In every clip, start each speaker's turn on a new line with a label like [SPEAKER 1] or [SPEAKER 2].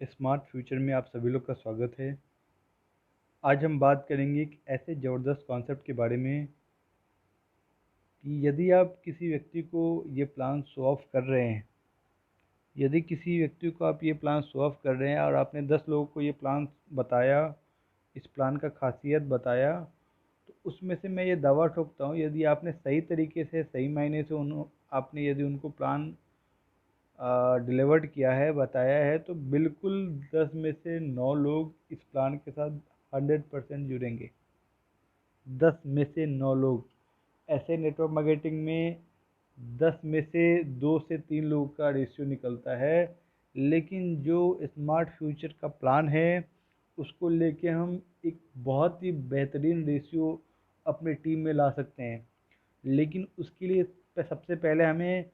[SPEAKER 1] Smart future में आप सभी लोग का स्वागत है। आज हम बात करेंगे एक ऐसे ज़बरदस्त कॉन्सेप्ट के बारे में कि यदि आप किसी व्यक्ति को ये प्लान शो ऑफ कर रहे हैं, यदि किसी व्यक्ति को आप ये प्लान शो ऑफ कर रहे हैं और आपने 10 लोगों को ये प्लान बताया, इस प्लान का खासियत बताया, तो उसमें से मैं ये दावा ठोकता हूँ, यदि आपने सही तरीके से, सही मायने से आपने यदि उनको प्लान डिलीवर्ड किया है, बताया है, तो बिल्कुल 10 में से 9 लोग इस प्लान के साथ 100% जुड़ेंगे। 10 में से 9 लोग। ऐसे नेटवर्क मार्केटिंग में 10 में से 2 से 3 लोगों का रेशियो निकलता है, लेकिन जो स्मार्ट फ्यूचर का प्लान है उसको लेके हम एक बहुत ही बेहतरीन रेशियो अपनी टीम में ला सकते हैं। लेकिन उसके लिए सबसे पहले हमें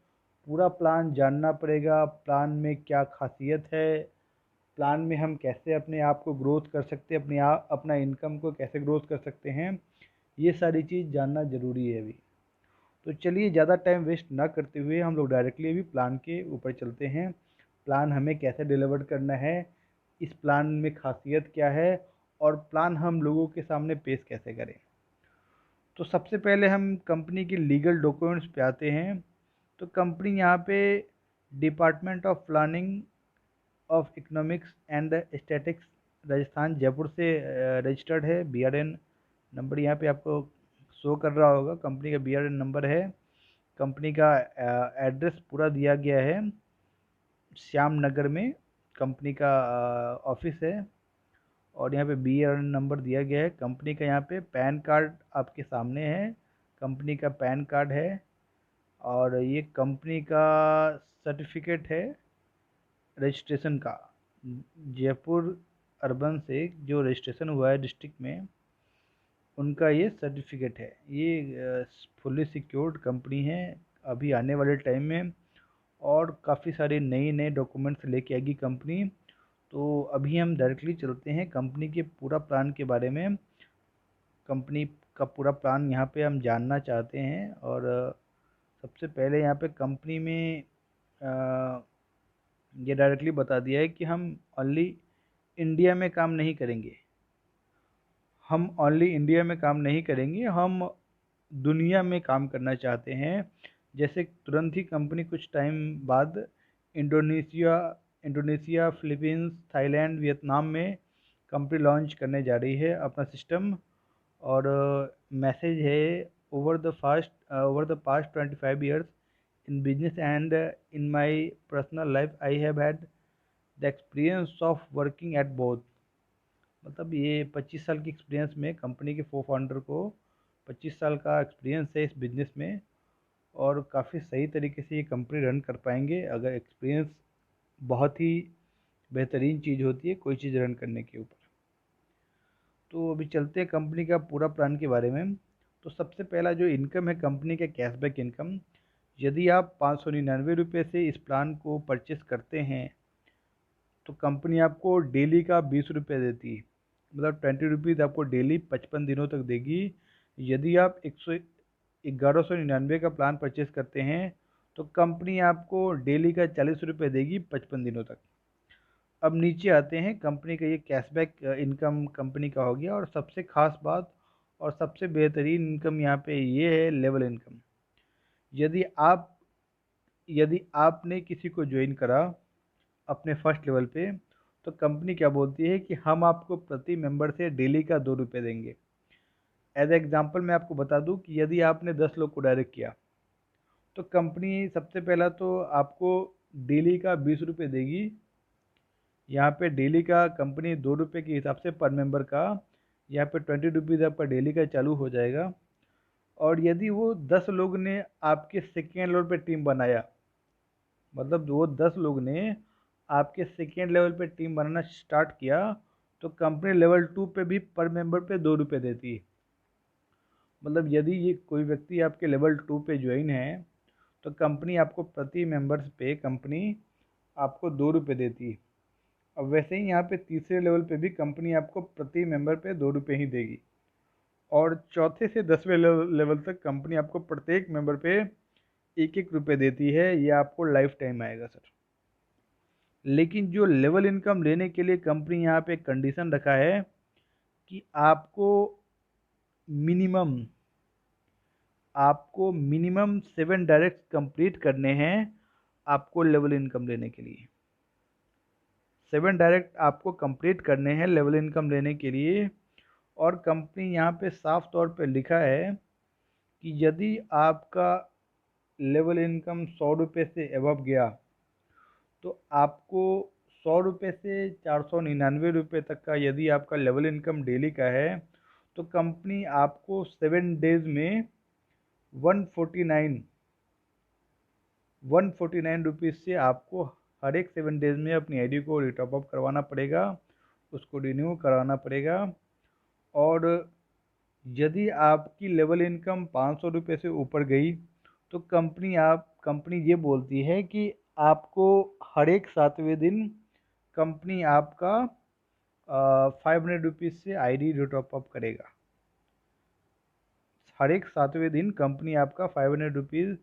[SPEAKER 1] पूरा प्लान जानना पड़ेगा। प्लान में क्या खासियत है, प्लान में हम कैसे अपने आप को ग्रोथ कर सकते हैं, अपना इनकम को कैसे ग्रोथ कर सकते हैं, ये सारी चीज़ जानना ज़रूरी है अभी। तो चलिए ज़्यादा टाइम वेस्ट ना करते हुए हम लोग डायरेक्टली अभी प्लान के ऊपर चलते हैं। प्लान हमें कैसे डिलीवर करना है, इस प्लान में खासियत क्या है, और प्लान हम लोगों के सामने पेश कैसे करें। तो सबसे पहले हम कंपनी के लीगल डॉक्यूमेंट्स पे आते हैं। तो कंपनी यहाँ पे department of planning of economics and statics Rajasthan Jaipur से रजिस्टर्ड है। BRN नंबर यहाँ पे आपको शो कर रहा होगा, कंपनी का BRN नंबर है। कंपनी का एड्रेस पूरा दिया गया है, श्याम नगर में कंपनी का ऑफिस है। और यहाँ पे BRN नंबर दिया गया है। कंपनी का यहाँ पे पैन कार्ड आपके सामने है, कंपनी का पैन कार्ड है। और ये कंपनी का सर्टिफिकेट है रजिस्ट्रेशन का, जयपुर अर्बन से जो रजिस्ट्रेशन हुआ है डिस्ट्रिक्ट में, उनका ये सर्टिफिकेट है। ये फुल्ली सिक्योर्ड कंपनी है अभी आने वाले टाइम में, और काफ़ी सारे नए नए डॉक्यूमेंट्स लेके आएगी कंपनी। तो अभी हम डायरेक्टली चलते हैं कंपनी के पूरा प्लान के बारे में। कंपनी का पूरा प्लान यहाँ पे हम जानना चाहते हैं। और सबसे पहले यहाँ पे कंपनी में ये डायरेक्टली बता दिया है कि हम ओनली इंडिया में काम नहीं करेंगे। हम ओनली इंडिया में काम नहीं करेंगे, हम दुनिया में काम करना चाहते हैं। जैसे तुरंत ही कंपनी कुछ टाइम बाद Indonesia Indonesia Philippines, Thailand, Vietnam में कंपनी लॉन्च करने जा रही है अपना सिस्टम। और मैसेज है, over the past 25 years in business and in my personal life I have had the experience of working at both। मतलब ये 25 साल की एक्सपीरियंस में कंपनी के फाउंडर को 25 साल का एक्सपीरियंस है इस बिज़नेस में। और काफ़ी सही तरीके से ये कंपनी रन कर पाएंगे। अगर एक्सपीरियंस बहुत ही बेहतरीन चीज़ होती है कोई चीज़ रन करने के ऊपर। तो अभी चलते हैं कंपनी का पूरा प्लान के बारे में। तो सबसे पहला जो इनकम है कंपनी का, कैशबैक इनकम। यदि आप 599 रुपये से इस प्लान को परचेस करते हैं तो कंपनी आपको डेली का 20 रुपये देती है, मतलब 20 रुपीज़ आपको डेली 55 दिनों तक देगी। यदि आप 1199 का प्लान परचेस करते हैं तो कंपनी आपको डेली का 40 रुपये देगी 55 दिनों तक। अब नीचे आते हैं, कंपनी का ये कैशबैक इनकम कंपनी का हो गया। और सबसे खास बात और सबसे बेहतरीन इनकम यहाँ पे ये है लेवल इनकम। यदि आप यदि आपने किसी को ज्वाइन करा अपने फर्स्ट लेवल पे, तो कंपनी क्या बोलती है कि हम आपको प्रति मेंबर से डेली का 2 रुपये देंगे। एज एग्जांपल मैं आपको बता दूं कि यदि आपने 10 लोग को डायरेक्ट किया तो कंपनी सबसे पहला तो आपको डेली का 20 रुपये देगी। यहाँ पे डेली का कंपनी 2 रुपये के हिसाब से पर मेंबर का, यहाँ पे 20 रुपीज़ आपका डेली का चालू हो जाएगा। और यदि वो 10 लोग ने आपके सेकेंड लेवल पे टीम बनाया, मतलब वो 10 लोग ने आपके सेकेंड लेवल पे टीम बनाना स्टार्ट किया, तो कंपनी लेवल 2 पे भी पर मेंबर पे 2 रुपये देती है। मतलब यदि ये कोई व्यक्ति आपके लेवल 2 पे ज्वाइन है तो कंपनी आपको प्रति मेंबर्स पे कंपनी आपको 2 रुपये देती है। अब वैसे ही यहाँ पे तीसरे लेवल पे भी कंपनी आपको प्रति मेंबर पे 2 रुपये ही देगी। और चौथे से 10वें लेवल तक कंपनी आपको प्रत्येक मेंबर पे 1-1 रुपये देती है। ये आपको लाइफ टाइम आएगा सर। लेकिन जो लेवल इनकम लेने के लिए कंपनी यहाँ पे कंडीशन रखा है कि मिनिमम आपको मिनिमम 7 डायरेक्ट कंप्लीट करने हैं आपको लेवल इनकम लेने के लिए। 7 डायरेक्ट आपको कंप्लीट करने हैं लेवल इनकम लेने के लिए। और कंपनी यहाँ पे साफ तौर पे लिखा है कि यदि आपका लेवल इनकम 100 रुपये से एबव गया तो आपको 100 रुपये से 499 रुपये तक का यदि आपका लेवल इनकम डेली का है तो कंपनी आपको 7 डेज में 149 रुपीज़ से आपको हर एक 7 डेज में अपनी आईडी को रिटॉप अप करवाना पड़ेगा, उसको रिन्यू कराना पड़ेगा। और यदि आपकी लेवल इनकम 500 रुपये से ऊपर गई तो कंपनी ये बोलती है कि आपको हर एक 7वें दिन कंपनी आपका 500 रुपीज़ से आईडी रिटॉप अप करेगा। हर एक 7वें दिन कंपनी आपका 500 रुपीज़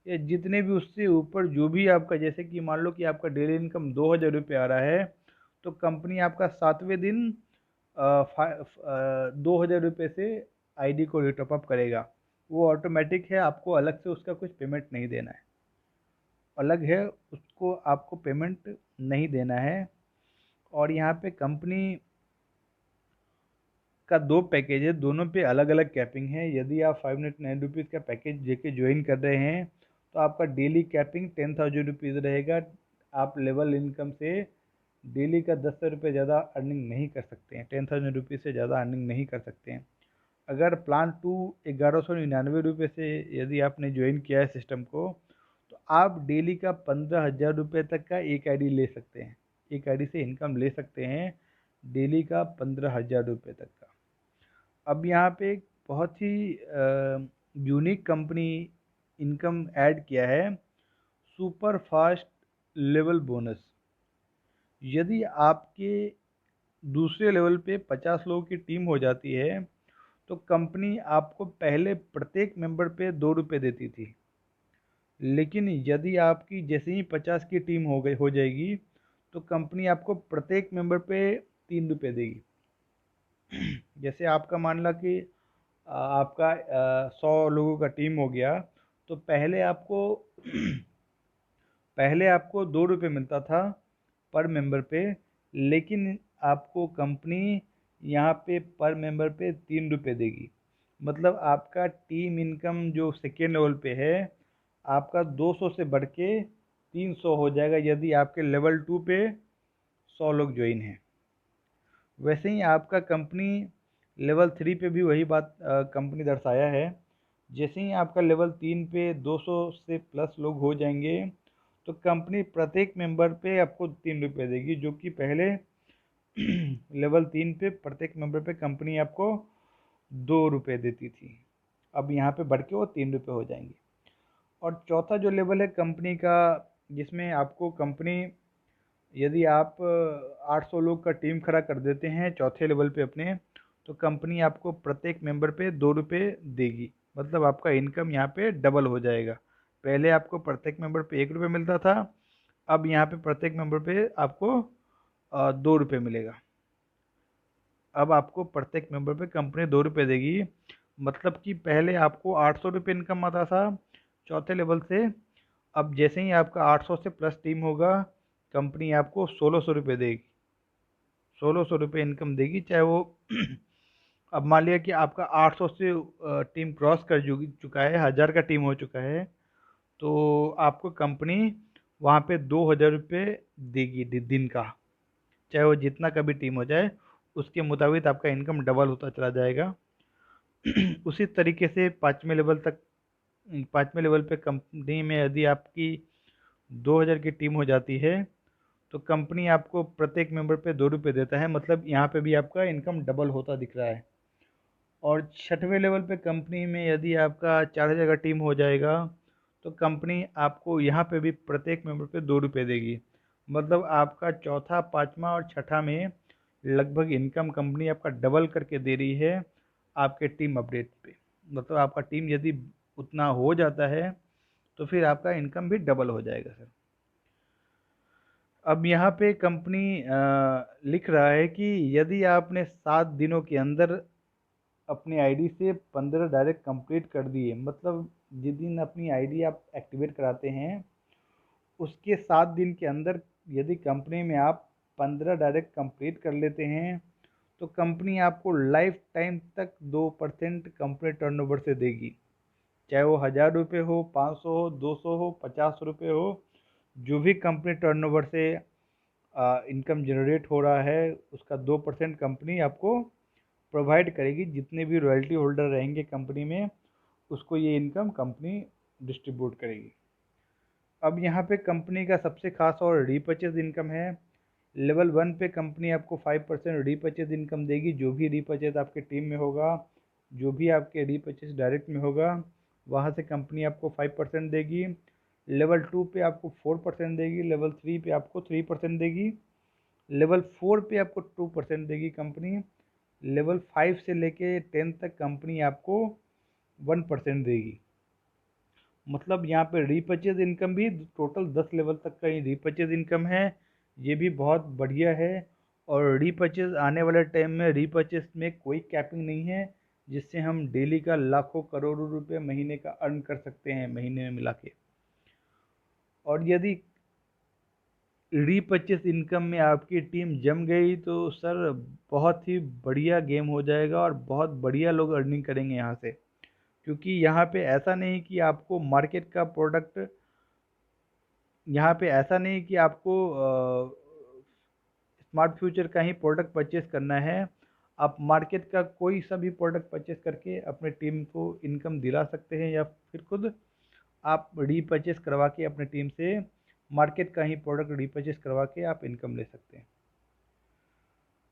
[SPEAKER 1] या जितने भी उससे ऊपर जो भी आपका, जैसे कि मान लो कि आपका डेली इनकम 2000 रुपये आ रहा है तो कंपनी आपका 7वें दिन 2000 रुपये से आईडी को रिटॉप अप करेगा। वो ऑटोमेटिक है, आपको अलग से उसका कुछ पेमेंट नहीं देना है, अलग है उसको आपको पेमेंट नहीं देना है। और यहाँ पे कंपनी का 2 पैकेज है, दोनों पे अलग अलग कैपिंग है। यदि आप 509 रुपीज़ का पैकेज लेके ज्वाइन कर रहे हैं तो आपका डेली कैपिंग 10,000 रुपीज़ रहेगा। आप लेवल इनकम से डेली का 10 रुपये ज़्यादा अर्निंग नहीं कर सकते हैं, 10,000 रुपीज़ से ज़्यादा अर्निंग नहीं कर सकते हैं। अगर प्लान 2 1199 रुपये से यदि आपने ज्वाइन किया है सिस्टम को तो आप डेली का 15,000 रुपये तक का एक आईडी ले सकते हैं, एक आईडी से इनकम ले सकते हैं डेली का 15,000 रुपये तक का। अब यहाँ पे एक बहुत ही यूनिक कंपनी इनकम ऐड किया है, सुपर फास्ट लेवल बोनस। यदि आपके दूसरे लेवल पे 50 लोगों की टीम हो जाती है तो कंपनी आपको पहले प्रत्येक मेंबर पे 2 रुपये देती थी, लेकिन यदि आपकी जैसे ही 50 की टीम हो जाएगी तो कंपनी आपको प्रत्येक मेंबर पे 3 रुपये देगी। जैसे आपका मान ला कि आपका 100 लोगों का टीम हो गया तो पहले आपको 2 रुपये मिलता था पर मेंबर पे, लेकिन आपको कंपनी यहाँ पे पर मेंबर पे 3 रुपये देगी। मतलब आपका टीम इनकम जो सेकेंड लेवल पे है आपका 200 से बढ़ के 300 हो जाएगा यदि आपके लेवल 2 पे 100 लोग ज्वाइन हैं। वैसे ही आपका कंपनी लेवल 3 पे भी वही बात कंपनी दर्शाया है। जैसे ही आपका लेवल 3 पे 200 से प्लस लोग हो जाएंगे तो कंपनी प्रत्येक मेंबर पे आपको 3 रुपये देगी, जो कि पहले लेवल 3 पे प्रत्येक मेंबर पे कंपनी आपको 2 रुपये देती थी। अब यहाँ पे बढ़ के वो 3 रुपये हो जाएंगे। और चौथा जो लेवल है कंपनी का, जिसमें आपको कंपनी यदि आप 800 लोग का टीम खड़ा कर देते हैं चौथे लेवल पे अपने, तो कंपनी आपको प्रत्येक मेंबर पे 2 रुपये देगी। मतलब आपका इनकम यहाँ पे डबल हो जाएगा। पहले आपको प्रत्येक मेंबर पे 1 रुपये मिलता था, अब यहाँ पे प्रत्येक मेंबर पे आपको 2 रुपये मिलेगा। अब आपको प्रत्येक मेंबर पे कंपनी 2 रुपये देगी। मतलब कि पहले आपको 800 रुपये इनकम आता था चौथे लेवल से, अब जैसे ही आपका 800 से प्लस टीम होगा कंपनी आपको 1600 रुपये देगी, 1600 रुपये इनकम देगी। चाहे वो अब मान लिया कि आपका 800 से टीम क्रॉस कर चुका है, 1000 का टीम हो चुका है, तो आपको कंपनी वहाँ पे 2000 रुपये देगी दिन का। चाहे वो जितना का भी टीम हो जाए उसके मुताबिक आपका इनकम डबल होता चला जाएगा। उसी तरीके से 5वें लेवल पे कंपनी में यदि आपकी 2000 की टीम हो जाती है तो कंपनी आपको प्रत्येक मेंबर पे 2 रुपये देता है। मतलब यहाँ पे भी आपका इनकम डबल होता दिख रहा है। और 6वें लेवल पे कंपनी में यदि आपका 4000 का टीम हो जाएगा तो कंपनी आपको यहाँ पे भी प्रत्येक मेंबर पे 2 रुपये देगी। मतलब आपका चौथा, 5वां और 6ठा में लगभग इनकम कंपनी आपका डबल करके दे रही है आपके टीम अपडेट पे। मतलब आपका टीम यदि उतना हो जाता है तो फिर आपका इनकम भी डबल हो जाएगा सर। अब यहाँ पे कंपनी लिख रहा है कि यदि आपने 7 दिनों के अंदर अपनी आईडी से 15 डायरेक्ट कंप्लीट कर दिए, मतलब जिस दिन अपनी आईडी आप एक्टिवेट कराते हैं उसके 7 दिन के अंदर यदि कंपनी में आप 15 डायरेक्ट कंप्लीट कर लेते हैं तो कंपनी आपको लाइफ टाइम तक 2% कंपनी टर्नओवर से देगी। चाहे वो 1000 रुपये हो, 500 हो, 200 हो, 50 रुपये हो, जो भी कंपनी टर्नओवर से इनकम जनरेट हो रहा है उसका 2% कंपनी आपको प्रोवाइड करेगी। जितने भी रॉयल्टी होल्डर रहेंगे कंपनी में उसको ये इनकम कंपनी डिस्ट्रीब्यूट करेगी। अब यहाँ पे कंपनी का सबसे खास और रीपर्चेज इनकम है। लेवल 1 पे कंपनी आपको 5% रीपर्चेज इनकम देगी। जो भी रीपर्चेज आपके टीम में होगा, जो भी आपके रीपर्चेज डायरेक्ट में होगा, वहाँ से कंपनी आपको 5% देगी। लेवल 2 पे आपको 4% देगी। लेवल 3 पे आपको 3% देगी। लेवल 4 पे आपको 2% देगी कंपनी। लेवल 5 से लेके 10 तक कंपनी आपको 1% देगी। मतलब यहाँ पे रीपर्चेज इनकम भी टोटल 10 लेवल तक का ही रीपर्चेज इनकम है। ये भी बहुत बढ़िया है। और रीपर्चेज आने वाले टाइम में रीपर्चेज में कोई कैपिंग नहीं है, जिससे हम डेली का लाखों करोड़ों रुपए महीने का अर्न कर सकते हैं महीने में मिला के। और यदि रीपर्चेज इनकम में आपकी टीम जम गई तो सर बहुत ही बढ़िया गेम हो जाएगा और बहुत बढ़िया लोग अर्निंग करेंगे यहाँ से। क्योंकि यहाँ पे ऐसा नहीं कि आपको मार्केट का प्रोडक्ट, यहाँ पे ऐसा नहीं कि आपको स्मार्ट फ्यूचर का ही प्रोडक्ट परचेस करना है। आप मार्केट का कोई सा भी प्रोडक्ट परचेस करके अपने टीम को इनकम दिला सकते हैं, या फिर खुद आप रीपरचेस करवा के अपने टीम से मार्केट का ही प्रोडक्ट रीपरचेस करवा के आप इनकम ले सकते हैं।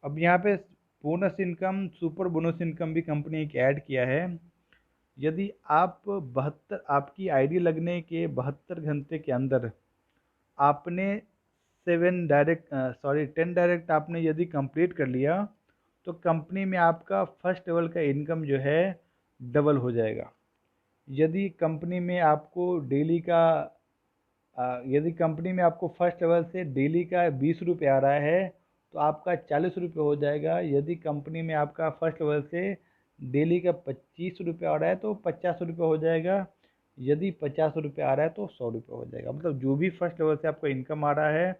[SPEAKER 1] अब यहाँ पे bonus income, super bonus income भी कंपनी एक ऐड किया है। यदि आप 72 आपकी आईडी लगने के 72 घंटे के अंदर आपने 10 डायरेक्ट आपने यदि कंप्लीट कर लिया तो कंपनी में आपका फर्स्ट लेवल का इनकम जो है डबल हो जाएगा। यदि कंपनी में आपको डेली का यदि कंपनी में आपको फर्स्ट लेवल से डेली का 20 रुपये आ रहा है तो आपका 40 रुपये हो जाएगा। यदि कंपनी में आपका फर्स्ट लेवल से डेली का 25 रुपये आ रहा है तो 50 रुपये हो जाएगा। यदि 50 रुपये आ रहा है तो 100 रुपये हो जाएगा। मतलब जो भी फर्स्ट लेवल से आपका इनकम आ रहा है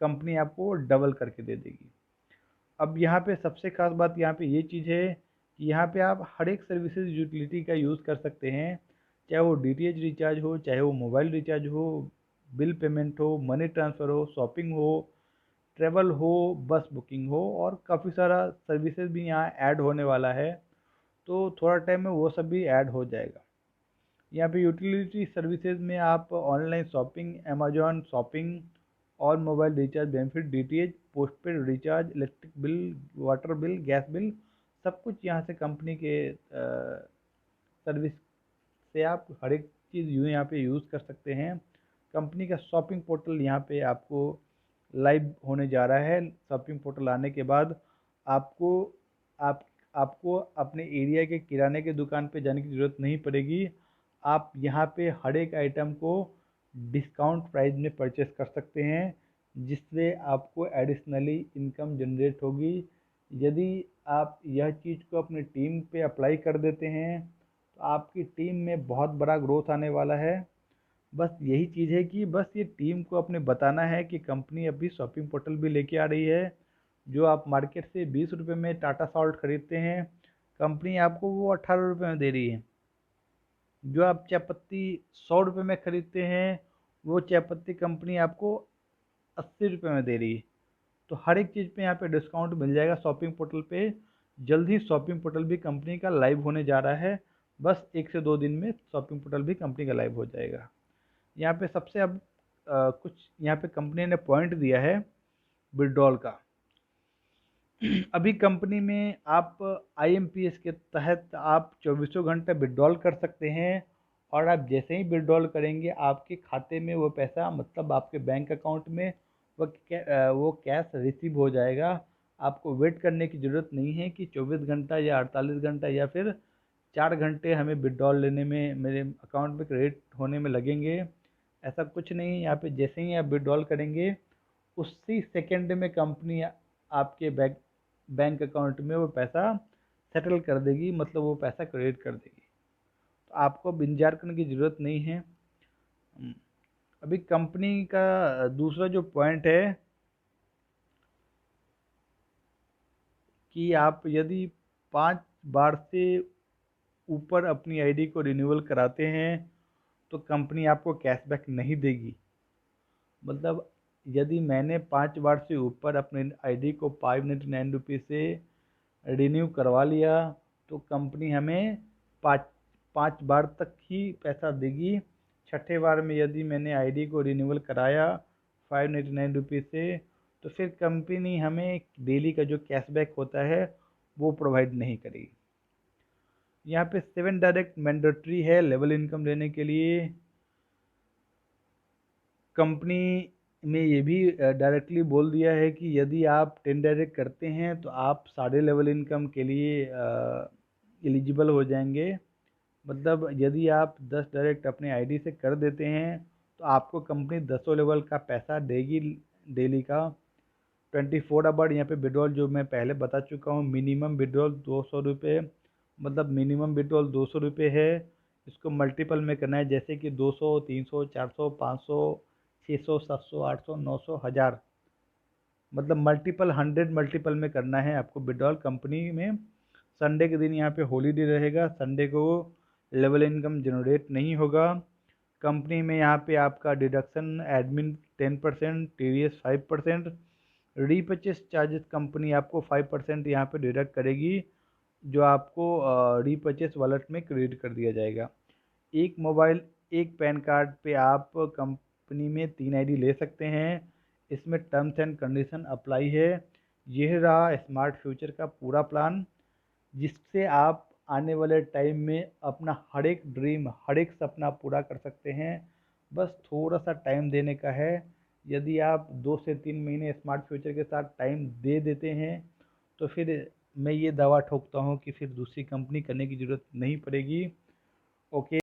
[SPEAKER 1] कंपनी आपको डबल करके दे देगी। अब यहाँ पे सबसे खास बात यहाँ पे ये चीज़ है कि यहाँ पे आप हर एक सर्विसेज यूटिलिटी का यूज़ कर सकते हैं। चाहे वो डीटीएच रिचार्ज हो, चाहे वो मोबाइल रिचार्ज हो, बिल पेमेंट हो, मनी ट्रांसफ़र हो, शॉपिंग हो, ट्रैवल हो, बस बुकिंग हो, और काफ़ी सारा सर्विसेज भी यहाँ ऐड होने वाला है। तो थोड़ा टाइम में वो सब भी ऐड हो जाएगा। यहाँ पे यूटिलिटी सर्विसेज में आप ऑनलाइन शॉपिंग, अमेजॉन शॉपिंग, और mobile recharge benefit, DTH, postpaid recharge, electric bill, water bill, gas bill, सब कुछ यहाँ से कंपनी के सर्विस से आप हर एक चीज़ यहाँ पे यूज़ कर सकते हैं। कंपनी का शॉपिंग पोर्टल यहाँ पे आपको लाइव होने जा रहा है। शॉपिंग पोर्टल आने के बाद आपको आप आपको अपने एरिया के किराने की दुकान पे जाने की ज़रूरत नहीं पड़ेगी। आप यहाँ पे हर एक आइटम को डिस्काउंट प्राइस में परचेस कर सकते हैं, जिससे आपको एडिशनली इनकम जनरेट होगी। यदि आप यह चीज़ को अपनी टीम पे अप्लाई कर देते हैं तो आपकी टीम में बहुत बड़ा ग्रोथ आने वाला है। बस यही चीज़ है कि बस ये टीम को अपने बताना है कि कंपनी अभी शॉपिंग पोर्टल भी लेके आ रही है। जो आप मार्केट से 20 रुपये में टाटा सॉल्ट खरीदते हैं, कंपनी आपको वो 18 रुपये में दे रही है। जो आप चाय पत्ती 100 रुपये में खरीदते हैं, वो चाय पत्ती कंपनी आपको 80 रुपये में दे रही है। तो हर एक चीज़ पे यहाँ पे डिस्काउंट मिल जाएगा शॉपिंग पोर्टल पे। जल्द ही शॉपिंग पोर्टल भी कंपनी का लाइव होने जा रहा है। बस 1 से 2 दिन में शॉपिंग पोर्टल भी कंपनी का लाइव हो जाएगा। यहाँ पे सबसे अब कुछ यहाँ पे कंपनी ने पॉइंट दिया है विड्रॉल का। अभी कंपनी में आप आईएमपीएस के तहत आप चौबीसों घंटे विड्रॉल कर सकते हैं, और आप जैसे ही विड्रॉल करेंगे आपके खाते में वो पैसा, मतलब आपके बैंक अकाउंट में वो कैश रिसीव हो जाएगा। आपको वेट करने की ज़रूरत नहीं है कि 24 घंटा या 48 घंटा या फिर 4 घंटे हमें विड्रॉल लेने में, मेरे अकाउंट में क्रेडिट होने में लगेंगे। ऐसा कुछ नहीं है। यहाँ पे जैसे ही आप विड्रॉल करेंगे उसी सेकंड में कंपनी आपके बैंक अकाउंट में वो पैसा सेटल कर देगी, मतलब वो पैसा क्रेडिट कर देगी। तो आपको अब इंतजार करने की ज़रूरत नहीं है। अभी कंपनी का दूसरा जो पॉइंट है कि आप यदि 5 बार से ऊपर अपनी आईडी को रिन्यूअल कराते हैं तो कंपनी आपको कैशबैक नहीं देगी। मतलब यदि मैंने 5 बार से ऊपर अपने आईडी को ₹599 से रिन्यू करवा लिया तो कंपनी हमें 5 बार तक ही पैसा देगी। छठे बार में यदि मैंने आईडी को रिन्यूअल कराया ₹599 से तो फिर कंपनी हमें डेली का जो कैशबैक होता है वो प्रोवाइड नहीं करेगी। यहाँ पे 7 डायरेक्ट मैंडेटरी है लेवल इनकम लेने के लिए। कंपनी ने ये भी डायरेक्टली बोल दिया है कि यदि आप 10 डायरेक्ट करते हैं तो आप साढ़े लेवल इनकम के लिए एलिजिबल हो जाएंगे। मतलब यदि आप 10 डायरेक्ट अपने आईडी से कर देते हैं तो आपको कंपनी 10 लेवल का पैसा देगी डेली का। 24 आवर यहाँ पे विड्रॉल जो मैं पहले बता चुका हूँ, मिनिमम विड्रॉल 200 रुपये, मतलब मिनिमम विड्रॉल 200 रुपये है। इसको मल्टीपल में करना है, जैसे कि 200, 300, 400, 500, 600, 700, 800, 900, 1000, मतलब मल्टीपल 100 मल्टीपल में करना है आपको विड्रॉल कंपनी में। संडे के दिन यहाँ पे हॉलीडे रहेगा, संडे को लेवल इनकम जनरेट नहीं होगा। कंपनी में यहाँ पे आपका deduction admin 10%, TDS 5%, repurchase charges company आपको 5% यहाँ पे डिडक्ट करेगी, जो आपको रीपर्चेस वॉलेट में क्रेडिट कर दिया जाएगा। एक मोबाइल एक पैन कार्ड पे आप कंपनी में 3 आईडी ले सकते हैं। इसमें टर्म्स एंड कंडीशन अप्लाई है। यह रहा स्मार्ट फ्यूचर का पूरा प्लान, जिससे आप आने वाले टाइम में अपना हर एक ड्रीम, हर एक सपना पूरा कर सकते हैं। बस थोड़ा सा टाइम देने का है। यदि आप 2 से 3 महीने स्मार्ट फ्यूचर के साथ टाइम दे देते हैं तो फिर मैं ये दावा ठोकता हूँ कि फिर दूसरी कंपनी करने की ज़रूरत नहीं पड़ेगी। ओके।